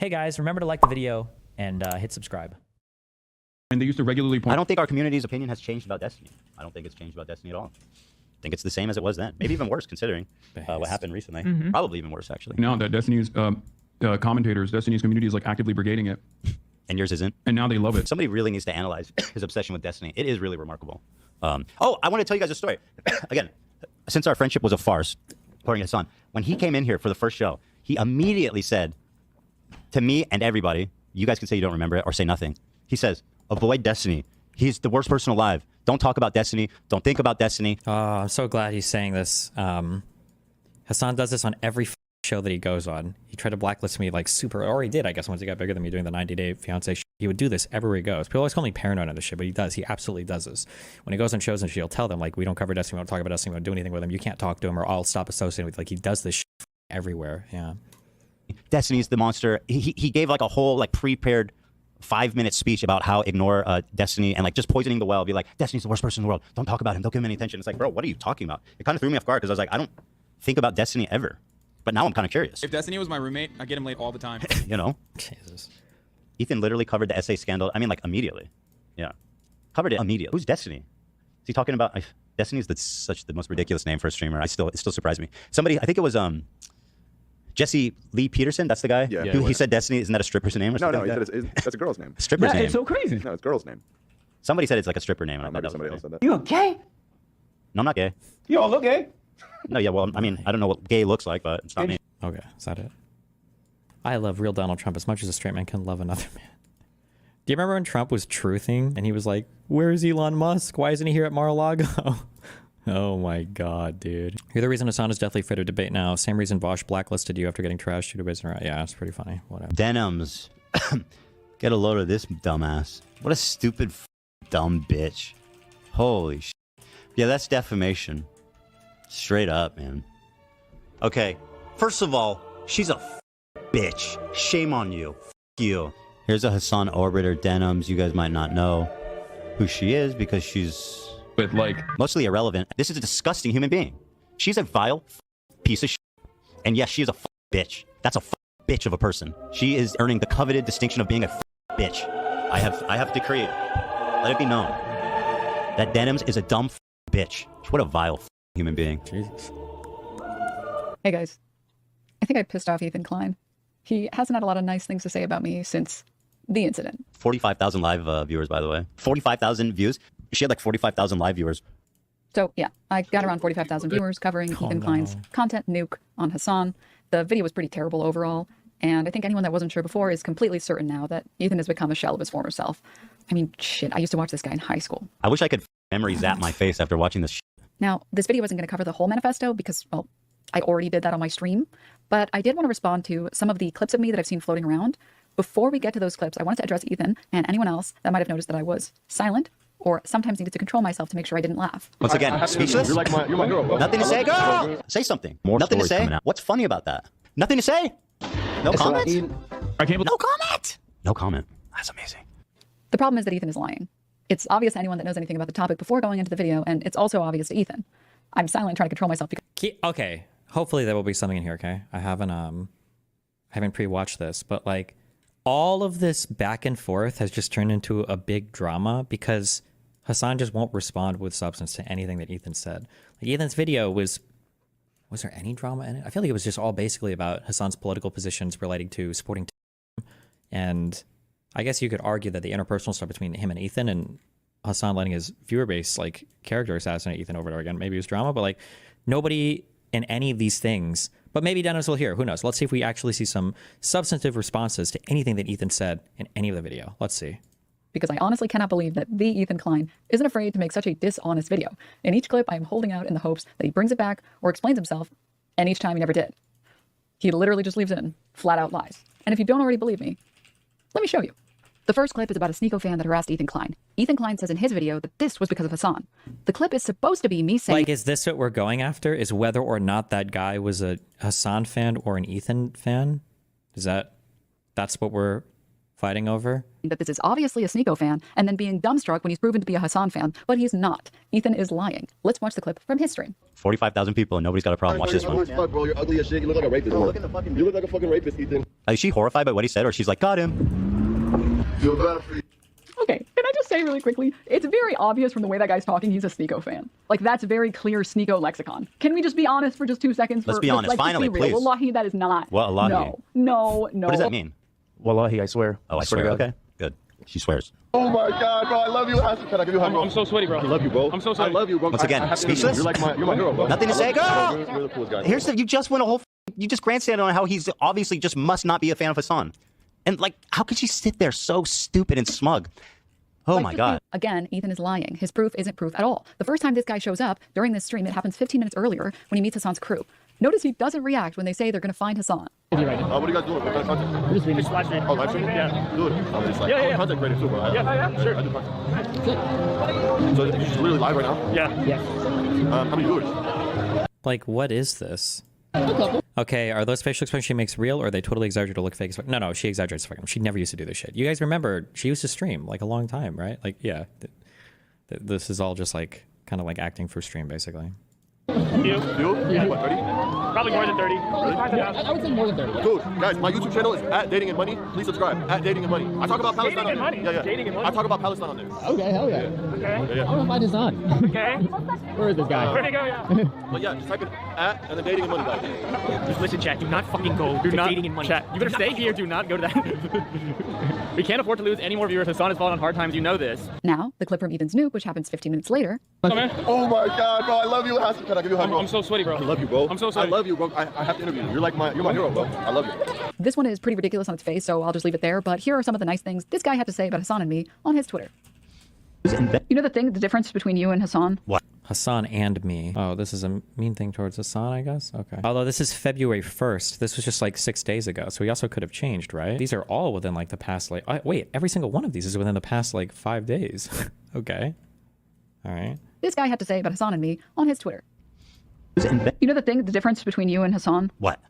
Hey guys, remember to like the video and hit subscribe. And they used to regularly point. I don't think our community's opinion has changed about Destiny. I don't think it's changed about Destiny at all. I think it's the same as it was then. Maybe even worse, considering what happened recently. Probably even worse, actually. Now that Destiny's commentators, Destiny's community is like actively brigading it. And yours isn't. And now they love it. Somebody really needs to analyze his obsession with Destiny. It is really remarkable. Oh, I want to tell you guys a story. Again, since our friendship was a farce, according to Hassan, when he came in here for the first show, he immediately said to me and everybody, you guys can say you don't remember it or say nothing. He says, avoid Destiny. He's the worst person alive. Don't talk about Destiny. Don't think about Destiny. Oh, I'm so glad he's saying this. Hassan does this on every show that he goes on. He tried to blacklist me like super, or he did, I guess, once he got bigger than me doing the 90-day fiance shit. He would do this everywhere he goes. People always call me paranoid on this shit, but he does. He absolutely does this. When he goes on shows and shit, he'll tell them, like, we don't cover Destiny, we don't talk about Destiny, we don't do anything with him. You can't talk to him or I'll stop associating with, like, he does this shit everywhere. Yeah. Destiny's the monster. He gave like a whole like prepared 5-minute speech about how ignore Destiny and like just poisoning the well. Be like, Destiny's the worst person in the world. Don't talk about him. Don't give him any attention. It's like, bro, what are you talking about? It kind of threw me off guard because I was like, I don't think about Destiny ever. But now I'm kind of curious. If Destiny was my roommate, I'd get him late all the time. You know? Jesus. Ethan literally covered the SA scandal. I mean, like immediately. Yeah. Covered it immediately. Who's Destiny? Is he talking about... Destiny's such the most ridiculous name for a streamer. It still surprised me. Somebody, I think it was Jesse Lee Peterson. That's the guy? Yeah. He said Destiny. Isn't that a stripper's name or No, something? no, that's a girl's name. Stripper's name. It's so crazy. No, it's a girl's name. Somebody said it's like a stripper name. And I thought Maybe that somebody was else okay. said that. You okay? No, I'm not gay. You don't look gay. No, yeah, well, I mean, I don't know what gay looks like, but it's not me. Okay, is that it? I love real Donald Trump as much as a straight man can love another man. Do you remember when Trump was truthing and he was like, where's Elon Musk? Why isn't he here at Mar-a-Lago? Oh my god, dude. You're the reason Hassan is deathly afraid of debate now. Same reason Vosh blacklisted you after getting trashed 2 debates in a row. Yeah, it's pretty funny. Whatever. Denims. Get a load of this dumbass. What a stupid, dumb bitch. Holy shit. Yeah, that's defamation. Straight up, man. Okay, first of all, she's a bitch. Shame on you. You. Here's a Hassan Orbiter Denims. You guys might not know who she is because she's... But like, mostly irrelevant. This is a disgusting human being. She's a vile piece of shit. And yes, she is a bitch. That's a bitch of a person. She is earning the coveted distinction of being a bitch. I have decreed. Let it be known that Denims is a dumb bitch. What a vile human being. Jesus. Hey guys, I think I pissed off Ethan Klein. He hasn't had a lot of nice things to say about me since the incident. 45,000 live viewers, by the way. 45,000 views. She had like 45,000 live viewers. So yeah, I got around 45,000 viewers covering Ethan Klein's content nuke on Hassan. The video was pretty terrible overall, and I think anyone that wasn't sure before is completely certain now that Ethan has become a shell of his former self. I mean, shit, I used to watch this guy in high school. I wish I could memory zap my face after watching this shit. Now, this video wasn't going to cover the whole manifesto because, well, I already did that on my stream, but I did want to respond to some of the clips of me that I've seen floating around. Before we get to those clips, I wanted to address Ethan and anyone else that might have noticed that I was silent or sometimes needed to control myself to make sure I didn't laugh. Once again, speechless? You're my girl. Nothing to say, girl! Say something. Nothing to say? What's funny about that? Nothing to say? No comment? I can't believe. No comment! No comment. That's amazing. The problem is that Ethan is lying. It's obvious to anyone that knows anything about the topic before going into the video, and it's also obvious to Ethan. I'm silent trying to control myself because... Okay, hopefully there will be something in here, okay? I haven't pre-watched this, but like all of this back and forth has just turned into a big drama because Hassan just won't respond with substance to anything that Ethan said. Like Ethan's video was there any drama in it? I feel like it was just all basically about Hassan's political positions relating to supporting and I guess you could argue that the interpersonal stuff between him and Ethan and Hassan letting his viewer base like character assassinate Ethan over and over again, maybe it was drama, but like nobody in any of these things, but maybe Dennis will hear, who knows? Let's see if we actually see some substantive responses to anything that Ethan said in any of the video. Let's see. because I honestly cannot believe that the Ethan Klein isn't afraid to make such a dishonest video. In each clip, I am holding out in the hopes that he brings it back or explains himself, and each time he never did. He literally just leaves in flat out lies. And if you don't already believe me, let me show you. The first clip is about a Sneeko fan that harassed Ethan Klein. Ethan Klein says in his video that this was because of Hassan. The clip is supposed to be me saying— Like, is this what we're going after? Is whether or not that guy was a Hassan fan or an Ethan fan? Is that's what we're fighting over. that this is obviously a Sneeko fan and then being dumbstruck when he's proven to be a Hassan fan, but he's not. Ethan is lying. Let's watch the clip from his stream. 45,000 people and nobody's got a problem. Watch this one. Fuck, bro, you're ugly as shit. You look like a rapist. Bro, you look like a fucking rapist, Ethan. Is she horrified by what he said, or she's like, got him? Feel better for you. Okay, can I just say really quickly, it's very obvious from the way that guy's talking he's a Sneeko fan. Like, that's very clear Sneeko lexicon. Can we just be honest for just 2 seconds? Let's be honest. Like, Finally, just be real. please. Wallahi, that is not. Wallahi. No. What does that mean? Wallahi, I swear. Oh, I swear. Okay, good. She swears. Oh my God, bro, I love you. Hassan, can I give you a hug, bro? I'm so sweaty, bro. I love you, bro. I'm so sorry. I love you, bro. Once again, I have to interview speechless? you. You're my hero, bro. Nothing to say, girl. You're the coolest guy. Here's the, you just went a whole, you just grandstanded on how he's obviously just must not be a fan of Hassan. And like, how could she sit there so stupid and smug? Oh Like, my just God. Again, Ethan is lying. His proof isn't proof at all. The first time this guy shows up during this stream, it happens 15 minutes earlier when he meets Hassan's crew. Notice he doesn't react when they say they're going to find Hassan. What are you guys doing? What kind of content? We're just live stream. Oh, live stream? Yeah. Good. I'm just like, Yeah, yeah, I'm yeah. a content creator too, bro. Yeah, sure. I do content. So you're just really live right now? Yeah. How many viewers? Like, what is this? Okay, are those facial expressions she makes real, or are they totally exaggerate to look fake as fuck? No, she exaggerates fucking. She never used to do this shit. You guys remember, she used to stream, like, a long time, right? Like, yeah. This is all just, like, kind of like acting for stream, basically. You? Yeah. What, 30? Probably more than 30. I would say more than 30. Dude, guys, my YouTube channel is at Dating and Money. Please subscribe. At Dating and Money. I talk about Palestine Dating on and there. Money? Yeah. Dating and Money? I talk about Palestine on there. Okay, hell yeah. Okay. I want to find his son. Okay. Where is this guy? Where'd he go? Yeah. But yeah, just type in at and then Dating and Money, guys. Just listen, chat. Do not fucking go to dating and money. Chat. You better stay here. Do not go to that. We can't afford to lose any more viewers. Hassan has fallen on hard times. You know this. Now, the clip from Ethan's nuke, which happens 15 minutes later, Come here. Oh my God, bro, I love you. Hassan, can I give you a hug, bro? I'm so sweaty, bro. I love you, bro. I'm so sorry. I love you, bro. I have to interview you. You're my hero, bro. I love you. this one is pretty ridiculous on its face, so I'll just leave it there. But here are some of the nice things this guy had to say about Hassan and me on his Twitter. You know the difference between you and Hassan? What? Hassan and me. Oh, this is a mean thing towards Hassan, I guess? Okay. Although this is February 1st. This was just like 6 days ago. So he also could have changed, right? These are all within like the past, like, wait, every single one of these is within the past like 5 days. Okay. All right. This guy had to say about Hassan and me on his Twitter. You know the difference between you and Hassan? What?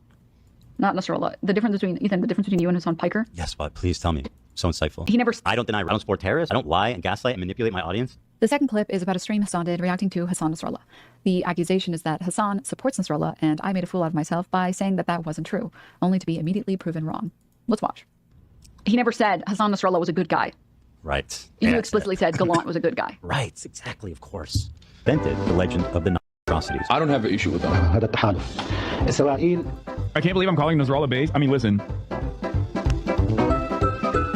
Not Nasrallah. The difference between Ethan, the difference between you and Hassan Piker? Yes, but please tell me. So insightful. He never. I don't deny. I don't support terrorists. I don't lie and gaslight and manipulate my audience. The second clip is about a stream Hassan did reacting to Hassan Nasrallah. The accusation is that Hassan supports Nasrallah, and I made a fool out of myself by saying that that wasn't true, only to be immediately proven wrong. Let's watch. He never said Hassan Nasrallah was a good guy. Right. You That's explicitly it. said Gallant was a good guy. Right. Exactly. Of course. Invented the legend of the atrocities. I don't have an issue with that. هذا التحالف. إسرائيل I can't believe I'm calling Nasrallah base. I mean, listen.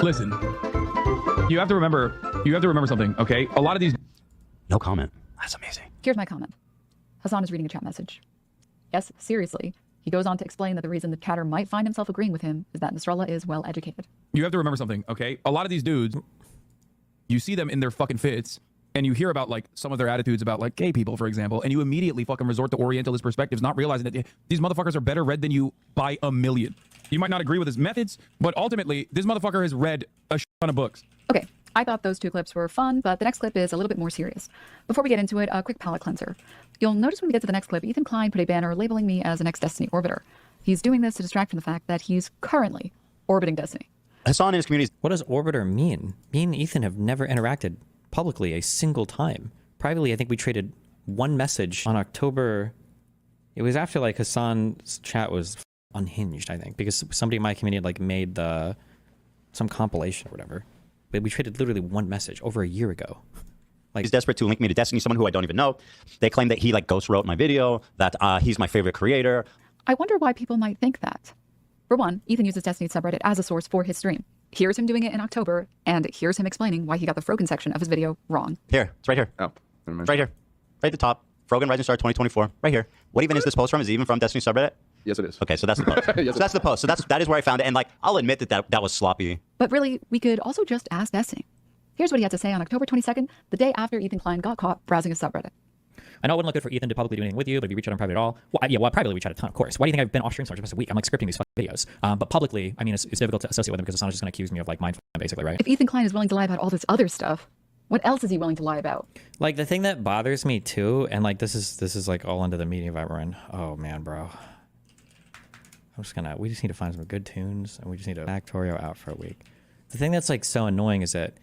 Listen. You have to remember something, okay? A lot of these. No comment. That's amazing. Here's my comment. Hassan is reading a chat message. Yes, seriously. He goes on to explain that the reason the chatter might find himself agreeing with him is that Nasrallah is well educated. You have to remember something, okay? A lot of these dudes, you see them in their fucking fits, and you hear about like some of their attitudes about like gay people, for example, and you immediately fucking resort to Orientalist perspectives, not realizing that these motherfuckers are better read than you by a million. You might not agree with his methods, but ultimately, this motherfucker has read a ton of books. Okay, I thought those two clips were fun, but the next clip is a little bit more serious. Before we get into it, a quick palate cleanser. You'll notice when we get to the next clip, Ethan Klein put a banner labeling me as an ex-Destiny orbiter. He's doing this to distract from the fact that he's currently orbiting Destiny. Hassan and his community. What does orbiter mean? Me and Ethan have never interacted publicly a single time. Privately, I think we traded one message on October. It was after like Hassan's chat was unhinged, I think, because somebody in my community had like made some compilation or whatever. But we traded literally one message over a year ago. He's desperate to link me to Destiny, someone who I don't even know. They claim that he like ghost wrote my video, that he's my favorite creator. I wonder why people might think that. For one, Ethan uses Destiny subreddit as a source for his stream. Here's him doing it in October, and here's him explaining why he got the Frogan section of his video wrong. Here, it's right here. Oh, never mind. It's right here. Right at the top. Frogan Rising Star 2024. Right here. What even is this post from? Is it even from Destiny subreddit? Yes, it is. Okay, so that's the post. Yes, So that's the post. So that is where I found it. And like, I'll admit that was sloppy. But really, we could also just ask Destiny. Here's what he had to say on October 22nd, the day after Ethan Klein got caught browsing his subreddit. I know it wouldn't look good for Ethan to publicly do anything with you, but if you reach out on private at all, well, privately we chat a ton, of course. Why do you think I've been off stream for just a week? I'm like scripting these fucking videos. But publicly, I mean, it's difficult to associate with him because Hassan's just going to accuse me of like mind basically, right? If Ethan Klein is willing to lie about all this other stuff, what else is he willing to lie about? Like the thing that bothers me too, and like this is like all into the media vibe we're in. Oh man, bro. We just need to find some good tunes, and we just need to Factorio out for a week. the thing that's like so annoying is that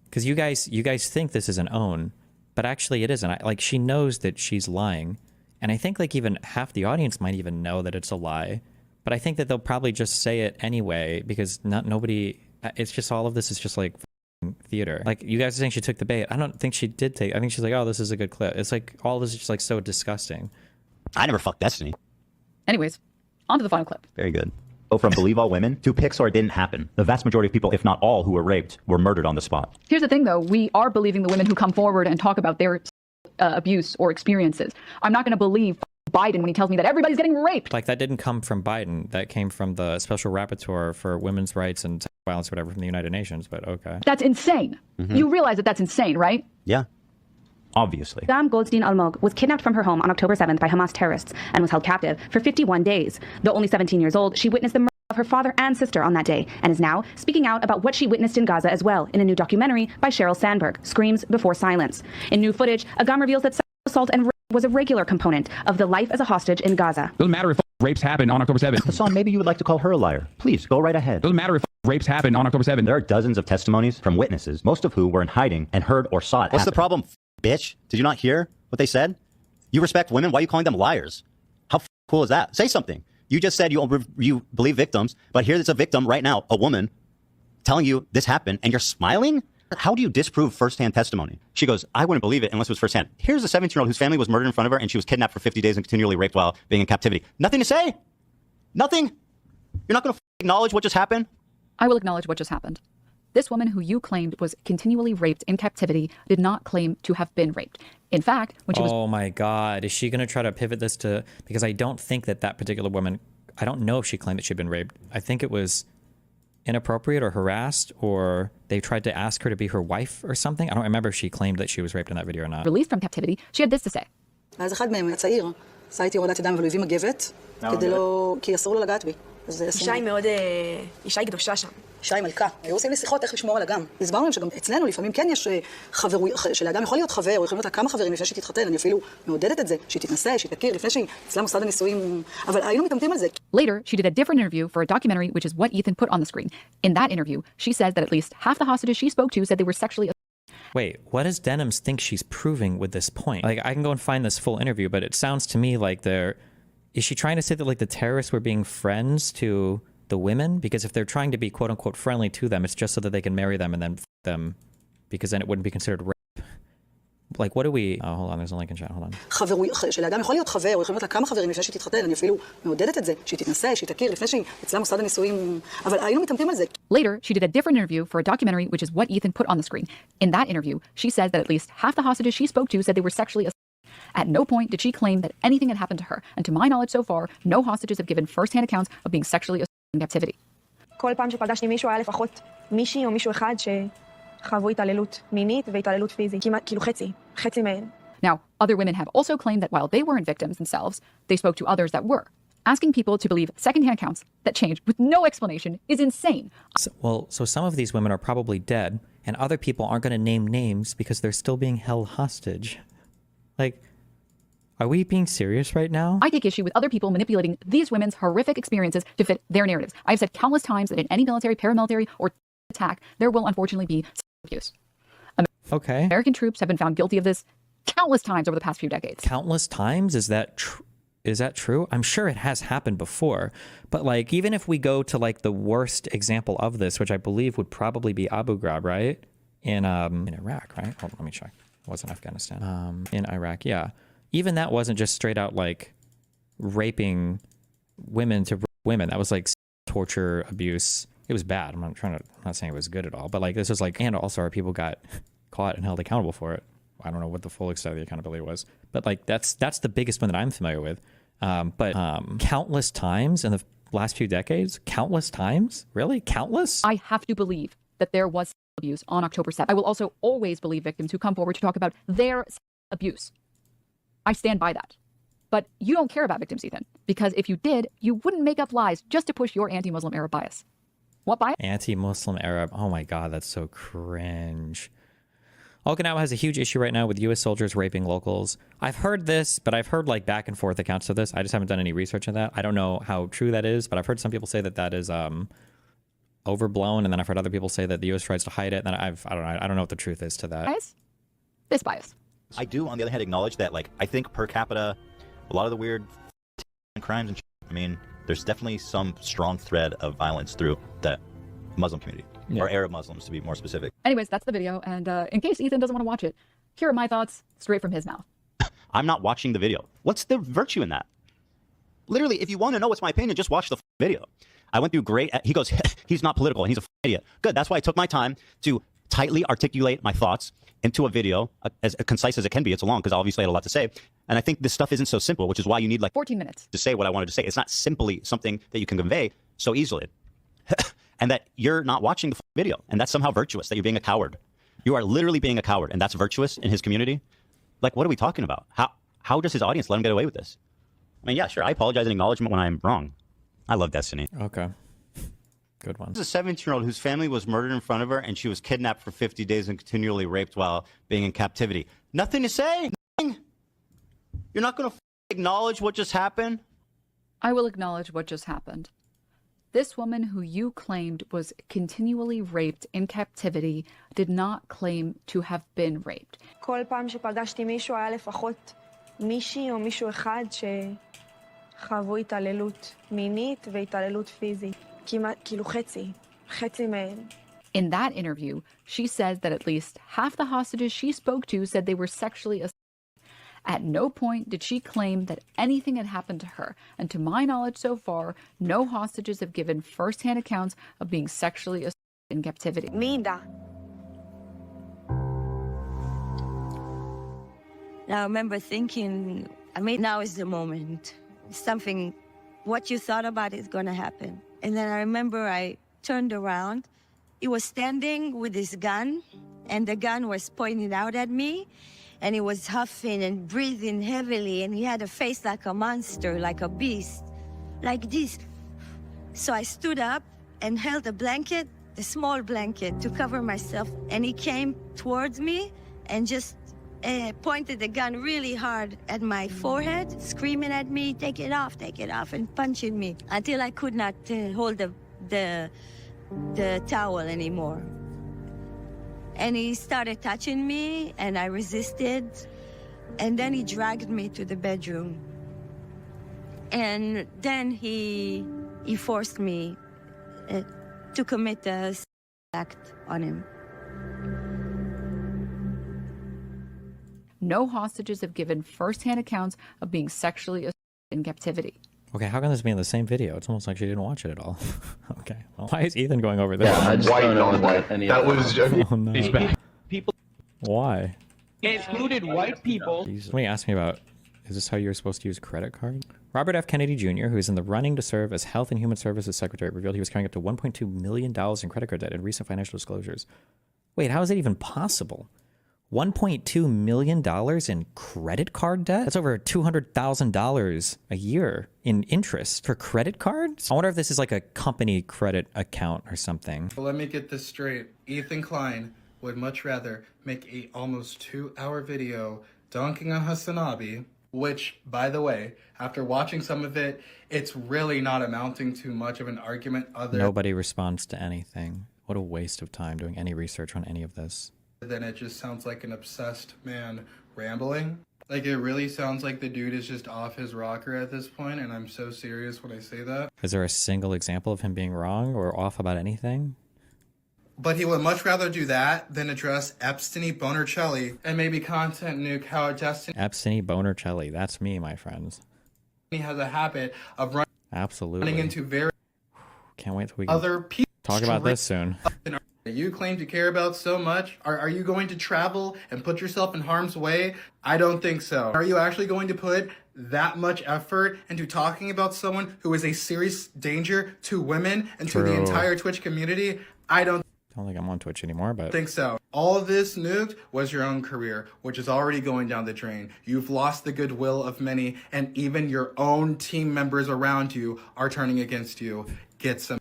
because you guys think this is an own, but actually it isn't. Like she knows that she's lying, and I think like even half the audience might even know that it's a lie. But I think that they'll probably just say it anyway because nobody. It's just all of this is just like theater. Like you guys are saying she took the bait. I don't think she did take. I think she's like, oh, this is a good clip. It's like all this is just like so disgusting. I never fucked Destiny. Anyways, on to the final clip. Very good. Go from believe all women to Pixar didn't happen. The vast majority of people, if not all, who were raped were murdered on the spot. Here's the thing, though. We are believing the women who come forward and talk about their abuse or experiences. I'm not going to believe Biden when he tells me that everybody's getting raped. Like that didn't come from Biden. That came from the Special Rapporteur for Women's Rights and Violence, whatever, from the United Nations. But okay. That's insane. You realize that that's insane, right? Yeah. Obviously. Dam Goldstein Almog was kidnapped from her home on October 7th by Hamas terrorists and was held captive for 51 days. Though only 17 years old, she witnessed the murder of her father and sister on that day and is now speaking out about what she witnessed in Gaza as well in a new documentary by Sheryl Sandberg, Screams Before Silence. In new footage, Agam reveals that sexual assault and rape was a regular component of the life as a hostage in Gaza. Doesn't matter if rapes happen on October 7th. Hassan, maybe you would like to call her a liar. Please, go right ahead. Doesn't matter if rapes happen on October 7th. There are dozens of testimonies from witnesses, most of who were in hiding and heard or saw it What's the happen. problem, bitch? Did you not hear what they said? You respect women? Why are you calling them liars? How cool is that? Say something. You just said you believe victims, but here's a victim right now, a woman, telling you this happened, and you're smiling? How do you disprove firsthand testimony? She goes, I wouldn't believe it unless it was firsthand. Here's a 17-year-old whose family was murdered in front of her, and she was kidnapped for 50 days and continually raped while being in captivity. Nothing to say? Nothing? You're not going to acknowledge what just happened? I will acknowledge what just happened. This woman who you claimed was continually raped in captivity did not claim to have been raped. In fact, when she was... Oh my God. Is she going to try to pivot this to... Because I don't think that particular woman... I don't know if she claimed that she'd been raped. I think it was inappropriate or harassed, or they tried to ask her to be her wife or something. I don't remember if she claimed that she was raped in that video or not. Released from captivity, she had this to say. אז אחד מהם, הצעיר, עשה איתי הורדת ידיים ולא הביא מגבת, כדי לא... כי אסור לו לגעת בי. אישה היא מאוד... אישה היא קדושה שם. אישה היא מלכה. היו עושים לי שיחות איך לשמור על אגם. הסברנו להם שגם אצלנו לפעמים כן יש חברות, שלאדם יכול להיות חבר, או יכולים להיות כמה חברים לפני שהיא תתחתן. אני אפילו מעודדת את זה, שהיא תתנסה, שהיא תכיר, לפני שהיא אצלה מוסד הנישואים. אבל היינו מתאמתים על זה. Later, she did a different interview for a documentary, which is what Ethan put on the screen. In that interview, she says that at least half the hostages she spoke to said they were sexually... Wait, what does Denims think she's proving with this point? Like, I can go and find this full interview, but it sounds to me like is she trying to say that like the terrorists were being friends to the women? Because if they're trying to be quote unquote friendly to them, it's just so that they can marry them and then f them, because then it wouldn't be considered rape. Like, what do we... Oh, hold on, there's a link in chat, hold on. שלאדם יכול להיות חבר, או יכולים להיות כמה חברים לפני שהיא תתחתן. אני אפילו מעודדת את זה, שהיא תתנסה, שהיא תכיר, לפני שהיא אצלה מוסד הנישואים. אבל היינו מתאמתים על זה. Later, she did a different interview for a documentary, which is what Ethan put on the screen. In that interview, she says that at least half the hostages she spoke to said they were sexually assaulted. At no point did she claim that anything had happened to her, and to my knowledge so far, no hostages have given first-hand accounts of being sexually assaulted in captivity. כל פעם שפגשתי מישהו היה לפחות מישהי או מישהו אחד שחוו התעללות מינית והתעללות פיזית. כמעט, כאילו חצי מהן. Now, other women have also claimed that while they weren't victims themselves, they spoke to others that were. Asking people to believe second-hand accounts that changed with no explanation is insane. So some of these women are probably dead, and other people aren't going to name names because they're still being held hostage. Like, are we being serious right now? I take issue with other people manipulating these women's horrific experiences to fit their narratives. I've said countless times that in any military, paramilitary, or attack, there will unfortunately be abuse. Okay. American troops have been found guilty of this countless times over the past few decades. Countless times? Is that true? I'm sure it has happened before. But like, even if we go to like the worst example of this, which I believe would probably be Abu Ghraib, right? In Iraq, right? Hold on, let me check. It wasn't Afghanistan. In Iraq, yeah. Even that wasn't just straight out like raping women to women. That was like torture, abuse. It was bad. I'm not saying it was good at all, but like this was like, and also our people got caught and held accountable for it. I don't know what the full extent of the accountability was, but like that's the biggest one that I'm familiar with. But countless times in the last few decades, countless times, really, countless. I have to believe that there was abuse on October 7th. I will also always believe victims who come forward to talk about their abuse. I stand by that. But you don't care about victims, Ethan, because if you did, you wouldn't make up lies just to push your anti-Muslim Arab bias. What bias? Anti-Muslim Arab. Oh my God, that's so cringe. Okinawa has a huge issue right now with U.S. soldiers raping locals. I've heard this, but I've heard like back and forth accounts of this. I just haven't done any research on that. I don't know how true that is, but I've heard some people say that that is overblown, and then I've heard other people say that the U.S. tries to hide it. And then I don't know what the truth is to that. Bias? This bias. I do, on the other hand, acknowledge that, like, I think per capita, a lot of the weird crimes and shit, I mean, there's definitely some strong thread of violence through the Muslim community, or Arab Muslims, to be more specific. Anyways, that's the video. And in case Ethan doesn't want to watch it, here are my thoughts straight from his mouth. I'm not watching the video. What's the virtue in that? Literally, if you want to know what's my opinion, just watch the video. I went through great. He goes, he's not political, and he's a idiot. Good. That's why I took my time to tightly articulate my thoughts into a video, as concise as it can be. It's long because obviously I had a lot to say. And I think this stuff isn't so simple, which is why you need like 14 minutes to say what I wanted to say. It's not simply something that you can convey so easily. And that you're not watching the video. And that's somehow virtuous, that you're being a coward. You are literally being a coward. And that's virtuous in his community. Like, what are we talking about? How does his audience let him get away with this? I mean, yeah, sure. I apologize in acknowledgement when I'm wrong. I love Destiny. Okay. Good one. There's a 17-year-old whose family was murdered in front of her, and she was kidnapped for 50 days and continually raped while being in captivity. Nothing to say? Nothing? You're not going to acknowledge what just happened? I will acknowledge what just happened. This woman who you claimed was continually raped in captivity did not claim to have been raped. כל פעם שפגשתי מישהו היה לפחות מישהי או מישהו אחד שחוו התעללות מינית והתעללות פיזית. כאילו חצי מהם. In that interview, she says that at least half the hostages she spoke to said they were sexually assaulted. At no point did she claim that anything had happened to her, and to my knowledge so far, no hostages have given first-hand accounts of being sexually assaulted in captivity. Minda. Now I remember thinking, I mean, now is the moment. Something, what you thought about is gonna happen. And then I remember I turned around. He was standing with his gun, and the gun was pointed out at me, and he was huffing and breathing heavily, and he had a face like a monster, like a beast, like this. So I stood up and held a blanket, a small blanket, to cover myself, and he came towards me and just pointed the gun really hard at my forehead, screaming at me, take it off, and punching me until I could not hold the towel anymore. And he started touching me, and I resisted, and then he dragged me to the bedroom. And then he forced me to commit a act on him. No hostages have given first-hand accounts of being sexually assaulted in captivity. Okay, how can this be in the same video? It's almost like she didn't watch it at all. Okay, well, why is Ethan going over this? Yeah, I just don't know what any that was. Oh, no. People. Why? It included white people. Somebody asked me about, is this how you're supposed to use credit card? Robert F. Kennedy Jr., who is in the running to serve as Health and Human Services Secretary, revealed he was carrying up to $1.2 million in credit card debt in recent financial disclosures. Wait, how is that even possible? $1.2 million in credit card debt? That's over $200,000 a year in interest for credit cards? I wonder if this is like a company credit account or something. Well, let me get this straight. Ethan Klein would much rather make a almost 2-hour video dunking on Hasanabi, which, by the way, after watching some of it, it's really not amounting to much of an argument other Nobody responds to anything. What a waste of time doing any research on any of this. then it just sounds like an obsessed man rambling. Like, it really sounds like the dude is just off his rocker at this point, and I'm so serious when I say that. Is there a single example of him being wrong or off about anything? But he would much rather do that than address Epstein Bonercelli and maybe content nuke how Destiny Epstein Bonercelli, that's me, my friends. has a habit of Absolutely. running into very Can't wait till we can other people. talk about this soon. You claim to care about so much. Are you going to travel and put yourself in harm's way? I don't think so. Are you actually going to put that much effort into talking about someone who is a serious danger to women and to the True. entire Twitch community? I don't think I'm on Twitch anymore, but think so. All of this nuked was your own career, which is already going down the drain. You've lost the goodwill of many, and even your own team members around you are turning against you. Get some